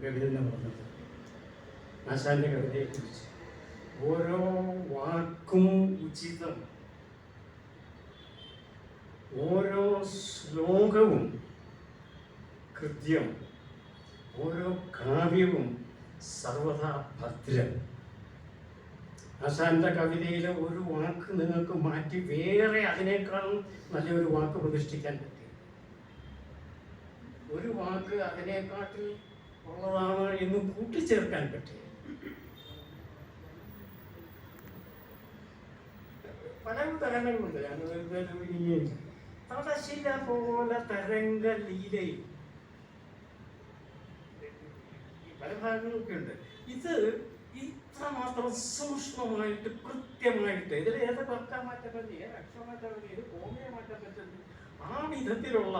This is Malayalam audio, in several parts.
കവിത പറഞ്ഞത് ആശാന്റെ കവിതയെക്കുറിച്ച്. ഓരോ വാക്കും ഉചിതം, ഓരോ ശ്ലോകവും കൃത്യം, ഓരോ കാവ്യവും സർവഥാ ഭദ്രം. ആശാന്റെ കവിതയിലെ ഒരു വാക്ക് നിങ്ങൾക്ക് മാറ്റി വേറെ അതിനേക്കാൾ നല്ലൊരു വാക്ക് പ്രതിഷ്ഠിക്കാൻ പറ്റും. ഒരു വാക്ക് അതിനേക്കാട്ടിൽ ഉള്ളതാണ് എന്ന് കൂട്ടിച്ചേർക്കാൻ പറ്റും. പല ഉദാഹരണങ്ങളുണ്ട്. തടശില പോലെ തരംഗ ലീലയും പല ഭാഗങ്ങളൊക്കെ ഉണ്ട്. ഇത് ഇത്രമാത്രം സൂക്ഷ്മമായിട്ട് കൃത്യമായിട്ട് ഇതിൽ ഏത് കർക്കാൻ മാറ്റാൻ പറ്റി, ഏത് അക്ഷരം മാറ്റാൻ പറ്റി, ഏത് കോമയെ മാറ്റാൻ പറ്റുന്നു, ആ വിധത്തിലുള്ള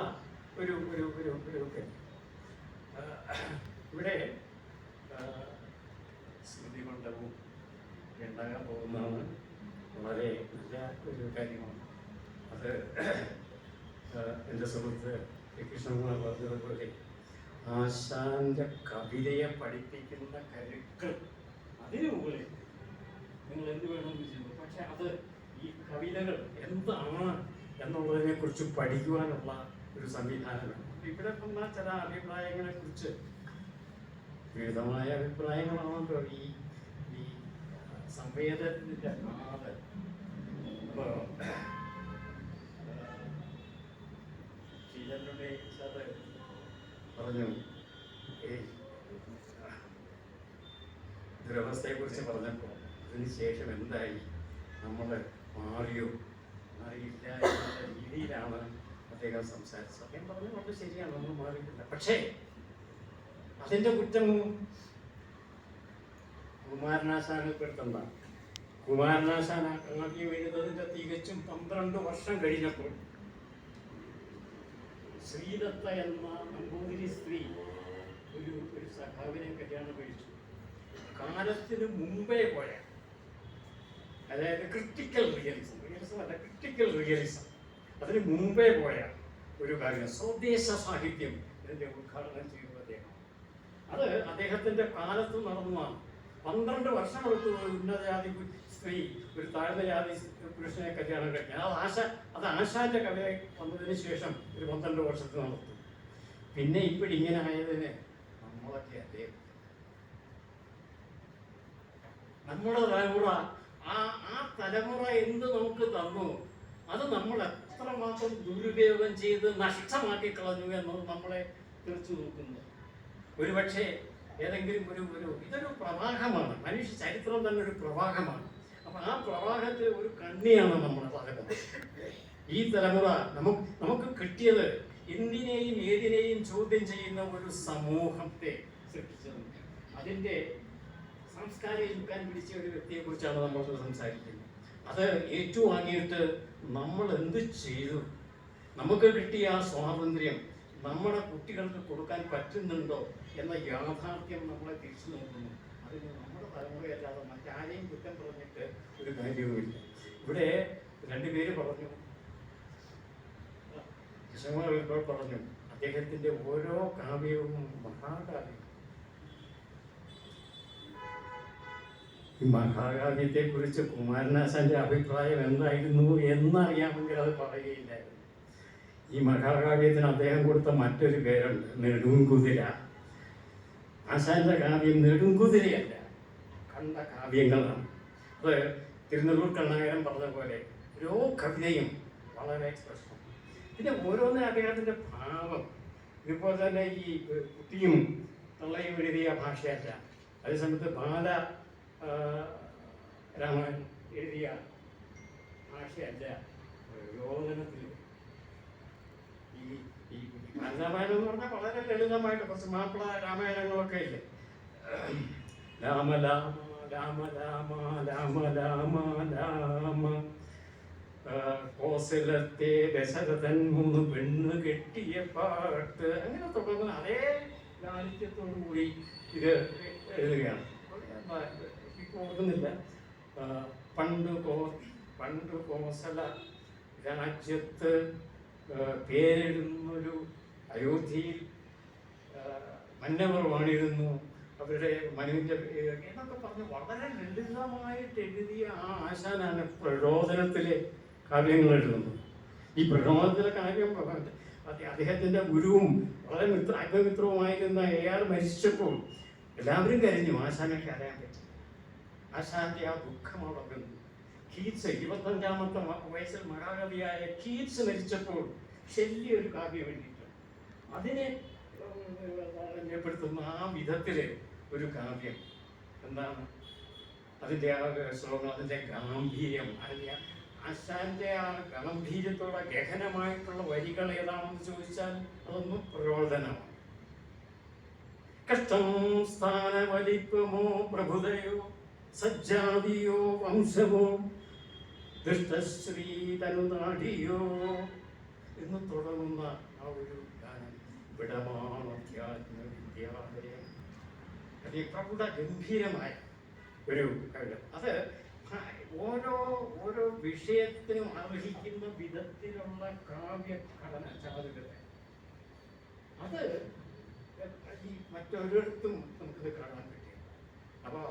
ഒരു ഒരു ഒരു ഒരു ഇവിടെ സ്മൃതി മണ്ഡപവും ഉണ്ടാകാൻ പോകുന്നതാണ്. വളരെ നല്ല ഒരു കാര്യമാണ് അത്. എൻ്റെ സുഹൃത്ത് കൃഷ്ണകുമാർ പറഞ്ഞതുപോലെ ആശാന്റെ കവിതയെ പഠിപ്പിക്കുന്ന കരുക്കൾ അതിനു മുകളിൽ നിങ്ങൾ എന്ത് വേണമെന്ന് ചെയ്യുന്നു. പക്ഷെ അത് ഈ കവിതകൾ എന്താണ് എന്നുള്ളതിനെ കുറിച്ച് പഠിക്കുവാനുള്ള ഒരു സംവിധാനമാണ്. ഇവിടെ വന്ന ചില അഭിപ്രായങ്ങളെ കുറിച്ച് വിവിധമായ അഭിപ്രായങ്ങളാണല്ലോ ഈ ഈ സംവേദനത്തിന്റെ കാത്. അപ്പോൾ ചിലരുടെ പറഞ്ഞു ദുരവസ്ഥയെക്കുറിച്ച് പറഞ്ഞപ്പോൾ അതിനുശേഷം എന്തായി, നമ്മൾ മാറിയോ മാറിയില്ല എന്നുള്ള രീതിയിലാണ് അദ്ദേഹം സംസാരിച്ചത്. അദ്ദേഹം പറഞ്ഞു വളരെ ശരിയാണ്, നമ്മൾ മാറിയിട്ടില്ല. പക്ഷേ അതിൻ്റെ കുറ്റം കുമാരനാശാനെ പെടുത്തുന്നതാണ്. കുമാരനാശാൻ ആദ്യം എഴുതുന്നതിൻ്റെ തികച്ചും 12 വർഷം കഴിഞ്ഞപ്പോൾ ശ്രീദത്ത എന്ന നമ്പൂതിരി സ്ത്രീ ഒരു സഖാവിനെ കല്യാണം കഴിച്ചു. കാലത്തിന് മുമ്പേ പോയ, അതായത് ക്രിട്ടിക്കൽ റിയലിസം അല്ല, ക്രിട്ടിക്കൽ റിയലിസം അതിന് മുമ്പേ പോയ ഒരു കാര്യം സ്വദേശ സാഹിത്യം ഇതിൻ്റെ ഉദ്ഘാടനം ചെയ്തത് അദ്ദേഹം. അത് അദ്ദേഹത്തിൻ്റെ കാലത്ത് നടന്നതാണ്. 12 വർഷമെടുത്ത് ഉന്നതജാതി സ്ത്രീ ഒരു താഴ്ന്ന ജാതി പുരുഷനെ കല്യാണം കഴിക്കാൻ. അത് ആശാന്റെ കവിത വന്നതിന് ശേഷം ഒരു 12 വർഷത്തിൽ നടത്തും. പിന്നെ ഇങ്ങനെ ആയതിന് നമ്മളൊക്കെ അദ്ദേഹം നമ്മുടെ തലമുറ ആ തലമുറ എന്ത് നമുക്ക് തന്നു, അത് നമ്മൾ എത്രമാത്രം ദുരുപയോഗം ചെയ്ത് നഷ്ടമാക്കി കളഞ്ഞു എന്നത് നമ്മളെ തീർച്ചു നോക്കുന്നു. ഒരുപക്ഷെ ഏതെങ്കിലും ഇതൊരു പ്രവാഹമാണ്. മനുഷ്യ ചരിത്രം തന്നെ ഒരു പ്രവാഹമാണ്. അപ്പൊ ആ പ്രവാഹത്തിൽ ഒരു കണ്ണിയാണ് നമ്മുടെ തലമുറ. ഈ തലമുറ നമുക്ക് കിട്ടിയത് എന്തിനേയും ഏതിനേയും ചോദ്യം ചെയ്യുന്ന ഒരു സമൂഹത്തെ സൃഷ്ടിച്ചത്. അതിൻ്റെ സംസ്കാരം ചുക്കാൻ പിടിച്ച ഒരു വ്യക്തിയെ കുറിച്ചാണ് നമ്മൾ സംസാരിക്കുന്നത്. അത് ഏറ്റുവാങ്ങിയിട്ട് നമ്മൾ എന്ത് ചെയ്തു, നമുക്ക് കിട്ടിയ ആ സ്വാതന്ത്ര്യം നമ്മുടെ കുട്ടികൾക്ക് കൊടുക്കാൻ പറ്റുന്നുണ്ടോ എന്ന യാഥാർത്ഥ്യം നമ്മളെ തിരിച്ചു നോക്കുന്നു. അതിന് നമ്മുടെ തലമുറയല്ലാതെ മറ്റാരെയും കുറ്റം പറഞ്ഞിട്ട് ഒരു കാര്യവുമില്ല. ഇവിടെ 2 പേര് പറഞ്ഞു, കൃഷ്ണകുമാർ ഇപ്പോൾ പറഞ്ഞു, അദ്ദേഹത്തിൻ്റെ ഓരോ കാവ്യവും മഹാകാവ്യം. ഈ മഹാകാവ്യത്തെ കുറിച്ച് കുമാരനാശാന്റെ അഭിപ്രായം എന്തായിരുന്നു എന്നറിയാമെങ്കിൽ അത് പറയുകയില്ലായിരുന്നു. ഈ മഹാകാവ്യത്തിന് അദ്ദേഹം കൊടുത്ത മറ്റൊരു പേരുണ്ട്, നെടുങ്കുതിര. ആശാന്റെ കാവ്യം നെടുങ്കുതിരയല്ല, കണ്ട കാവ്യങ്ങളാണ്. അത് തിരുനെല്ലൂർ കണ്ണാകരൻ പറഞ്ഞ പോലെ ഓരോ കവിതയും വളരെ എക്സ്പ്രഷൻ. പിന്നെ ഓരോന്നിനും അദ്ദേഹത്തിൻ്റെ ഭാവം. ഇതുപോലെ തന്നെ ഈ കുട്ടിയും തള്ളയും എഴുതിയ ഭാഷയല്ല, അതേസമയത്ത് രാമൻ എഴുതിയ ഭാഷയല്ല രോദനത്തിൽ. ഈ രാമായണം എന്ന് പറഞ്ഞാൽ വളരെ ലളിതമായിട്ട് കുറച്ച് മാപ്പിള രാമായണങ്ങളൊക്കെ ഇല്ലേ, രാമ രാമ രാമ രാമ രാമ രാമ രാമ കോസലത്തെ ദശരഥൻ 3 പെണ്ണ് കെട്ടിയ പാട്ട്, അങ്ങനെ തുടങ്ങുന്ന അതേ ലാളിത്യത്തോടു കൂടി ഇത് എഴുതുകയാണ്. ഇപ്പോൾ ഓർക്കുന്നില്ല, പണ്ട് കോസല രാജ്യത്ത് പേരെഴുന്നൊരു അയോധ്യയിൽ മന്നവർ വാണിരുന്നു, അവരുടെ മനുവിൻ്റെ എന്നൊക്കെ പറഞ്ഞ് വളരെ ലളിതമായിട്ട് എഴുതിയ ആ ആശാനാണ് പ്രചോദനത്തിലെ കാവ്യങ്ങൾ എഴുതുന്നത്. ഈ പ്രചോദനത്തിലെ കാവ്യം അദ്ദേഹത്തിൻ്റെ ഗുരുവും വളരെ ആത്മമിത്രവുമായിരുന്ന AR മരിച്ചപ്പോൾ എല്ലാവരും കരഞ്ഞു. ആശാനെ കരയാൻ പറ്റി. ആശാന്റെ ആ ദുഃഖം അവിടെ വന്നു. കീറ്റ്സ് 25ാമത്തെ വയസ്സിൽ മഹാകവിയായ കീറ്റ്സ് മരിച്ചപ്പോൾ ഷെല്ലി ഒരു കാവ്യം എഴുതിയിട്ടുണ്ട്. അതിനെ രമ്യപ്പെടുത്തുന്ന ആ വിധത്തില് ഒരു കാവ്യം എന്താണ് അതിൻ്റെ ആ ശ്ലോകം, അതിൻ്റെ ഗാംഭീര്യം, അതിൻ്റെ ആശാന്റെ ആ ഗാംഭീര്യത്തോടെ ഗഹനമായിട്ടുള്ള വരികൾ ഏതാണെന്ന് ചോദിച്ചാൽ അതൊന്നും പ്രചോദനമാണ്. കഷ്ടം സ്ഥാനവലിപ്പമോ പ്രഭുതയോ സജ്ജാതിയോ വംശമോ ദുഷ്ടശ്രീ തനുനാടിയോ എന്ന് തുടങ്ങുന്ന ആ ഒരു ഗാനം വിടമാണധ്യാത്മവിദ്യാലയം. അത് പ്രൗഢ ഗംഭീരമായ ഒരു കാര്യം. അത് ഓരോ വിഷയത്തിനും അർഹിക്കുന്ന വിധത്തിലുള്ള കാവ്യഘടന ചാതുകത. അത് ഈ മറ്റൊരിടത്തും നമുക്കത് കാണാൻ പറ്റില്ല. അപ്പോൾ